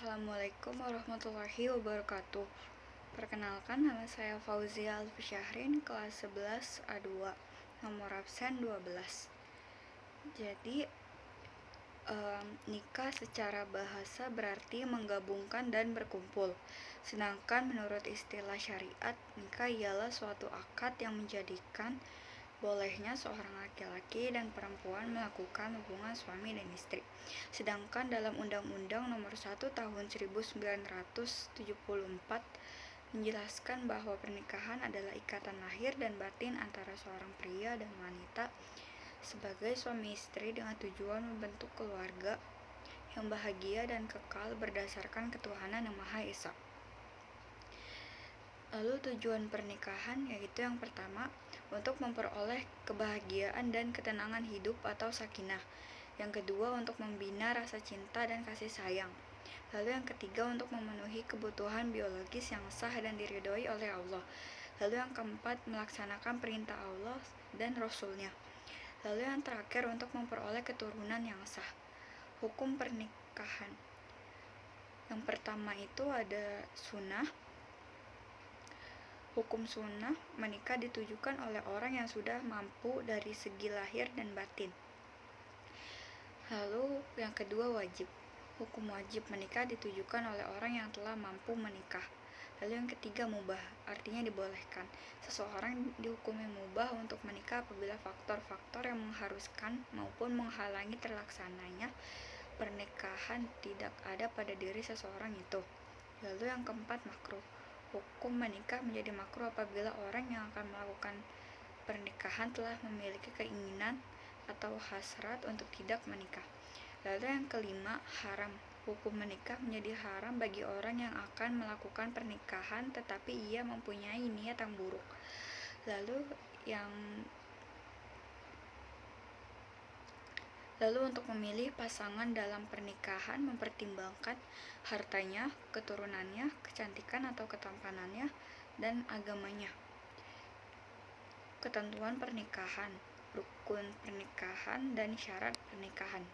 Assalamualaikum warahmatullahi wabarakatuh. Perkenalkan, nama saya Fauzia Alfisyahrin, kelas 11 A2, nomor absen 12. Jadi, nikah secara bahasa berarti menggabungkan dan berkumpul. Sedangkan menurut istilah syariat, nikah ialah suatu akad yang menjadikan bolehnya seorang laki-laki dan perempuan melakukan hubungan suami dan istri. Sedangkan dalam Undang-Undang Nomor 1 Tahun 1974 menjelaskan bahwa pernikahan adalah ikatan lahir dan batin antara seorang pria dan wanita sebagai suami istri dengan tujuan membentuk keluarga yang bahagia dan kekal berdasarkan ketuhanan yang Maha Esa. Lalu tujuan pernikahan yaitu yang pertama, untuk memperoleh kebahagiaan dan ketenangan hidup atau sakinah. Yang kedua, untuk membina rasa cinta dan kasih sayang. Lalu yang ketiga, untuk memenuhi kebutuhan biologis yang sah dan diridhoi oleh Allah. Lalu yang keempat, melaksanakan perintah Allah dan Rasul-Nya. Lalu yang terakhir, untuk memperoleh keturunan yang sah. Hukum pernikahan. Yang pertama itu ada sunnah. Hukum sunnah, menikah ditujukan oleh orang yang sudah mampu dari segi lahir dan batin. Lalu yang kedua wajib. Hukum wajib menikah ditujukan oleh orang yang telah mampu menikah. Lalu yang ketiga mubah, artinya dibolehkan. Seseorang dihukumi mubah untuk menikah apabila faktor-faktor yang mengharuskan maupun menghalangi terlaksananya pernikahan tidak ada pada diri seseorang itu. Lalu yang keempat makruh. Hukum menikah menjadi makruh apabila orang yang akan melakukan pernikahan telah memiliki keinginan atau hasrat untuk tidak menikah. Lalu yang kelima, haram. Hukum menikah menjadi haram bagi orang yang akan melakukan pernikahan tetapi ia mempunyai niat yang buruk. Lalu untuk memilih pasangan dalam pernikahan mempertimbangkan hartanya, keturunannya, kecantikan atau ketampanannya, dan agamanya. Ketentuan pernikahan, rukun pernikahan, dan syarat pernikahan.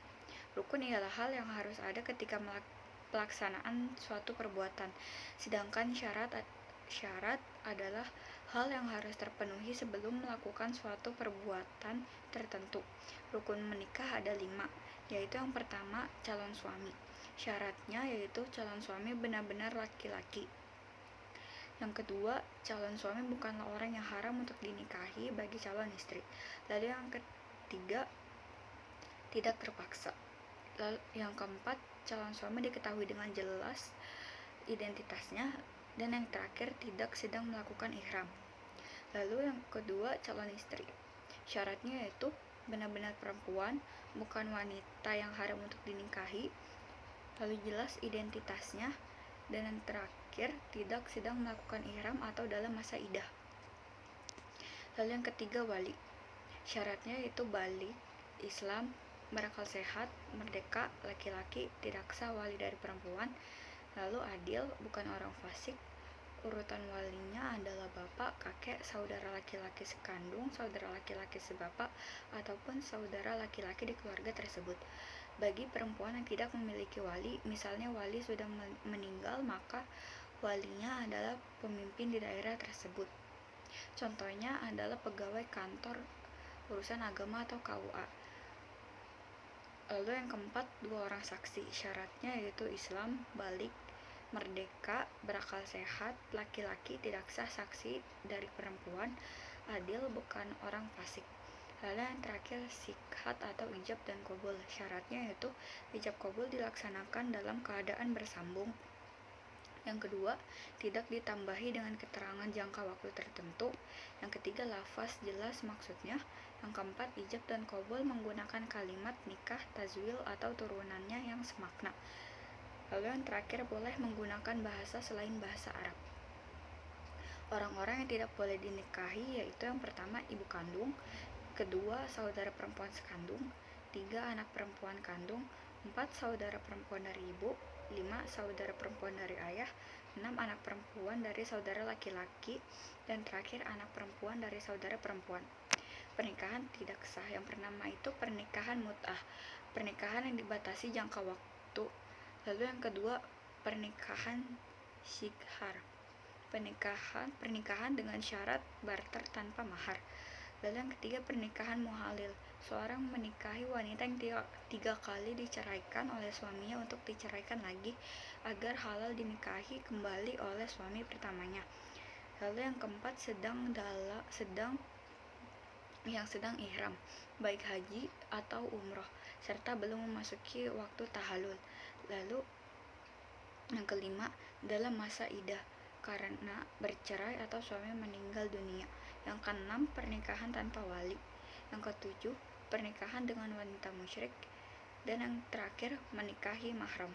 Rukun ialah hal yang harus ada ketika pelaksanaan suatu perbuatan, sedangkan syarat adalah hal yang harus terpenuhi sebelum melakukan suatu perbuatan tertentu. Rukun menikah ada 5, yaitu yang pertama, calon suami. Syaratnya yaitu calon suami benar-benar laki-laki. Yang kedua, calon suami bukanlah orang yang haram untuk dinikahi bagi calon istri. Lalu yang ketiga, tidak terpaksa. Lalu yang keempat, calon suami diketahui dengan jelas identitasnya. Dan yang terakhir, tidak sedang melakukan ihram. Lalu yang kedua, calon istri. Syaratnya yaitu benar-benar perempuan, bukan wanita yang haram untuk dinikahi. Lalu jelas identitasnya. Dan yang terakhir, tidak sedang melakukan ihram atau dalam masa iddah. Lalu yang ketiga, wali. Syaratnya yaitu balik, Islam, berakal sehat, merdeka, laki-laki, tidak sah wali dari perempuan. Lalu adil, bukan orang fasik. Urutan walinya adalah bapak, kakek, saudara laki-laki sekandung, saudara laki-laki sebapak, ataupun saudara laki-laki di keluarga tersebut. Bagi perempuan yang tidak memiliki wali, misalnya wali sudah meninggal, maka walinya adalah pemimpin di daerah tersebut. Contohnya adalah pegawai kantor urusan agama atau KUA. Lalu yang keempat, 2 orang saksi. Syaratnya yaitu Islam, balik, merdeka, berakal sehat, laki-laki, tidak sah saksi dari perempuan, adil, bukan orang fasik. Lalu yang terakhir, sikhat atau ijab dan qabul. Syaratnya yaitu ijab qabul dilaksanakan dalam keadaan bersambung. Yang kedua, tidak ditambahi dengan keterangan jangka waktu tertentu. Yang ketiga, lafaz jelas maksudnya. Yang keempat, ijab dan qabul menggunakan kalimat nikah, tazwil atau turunannya yang semakna. Lalu yang terakhir, boleh menggunakan bahasa selain bahasa Arab. Orang-orang yang tidak boleh dinikahi yaitu yang pertama, ibu kandung. Kedua, saudara perempuan sekandung. 3, anak perempuan kandung. 4, saudara perempuan dari ibu. 5, saudara perempuan dari ayah. 6, anak perempuan dari saudara laki-laki. Dan terakhir, anak perempuan dari saudara perempuan. Pernikahan tidak sah yang pertama itu pernikahan mut'ah, pernikahan yang dibatasi jangka waktu. Lalu yang kedua, pernikahan shighar, pernikahan dengan syarat barter tanpa mahar. Lalu yang ketiga, pernikahan muhalil. Seorang menikahi wanita yang tiga kali diceraikan oleh suaminya untuk diceraikan lagi agar halal dinikahi kembali oleh suami pertamanya. Lalu yang keempat, yang sedang ihram, baik haji atau umroh, serta belum memasuki waktu tahallul. Lalu yang kelima, dalam masa idah karena bercerai atau suami meninggal dunia. Yang keenam, pernikahan tanpa wali. Yang ketujuh, pernikahan dengan wanita musyrik. Dan yang terakhir, menikahi mahram.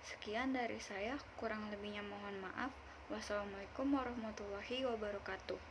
Sekian dari saya, kurang lebihnya mohon maaf. Wassalamualaikum warahmatullahi wabarakatuh.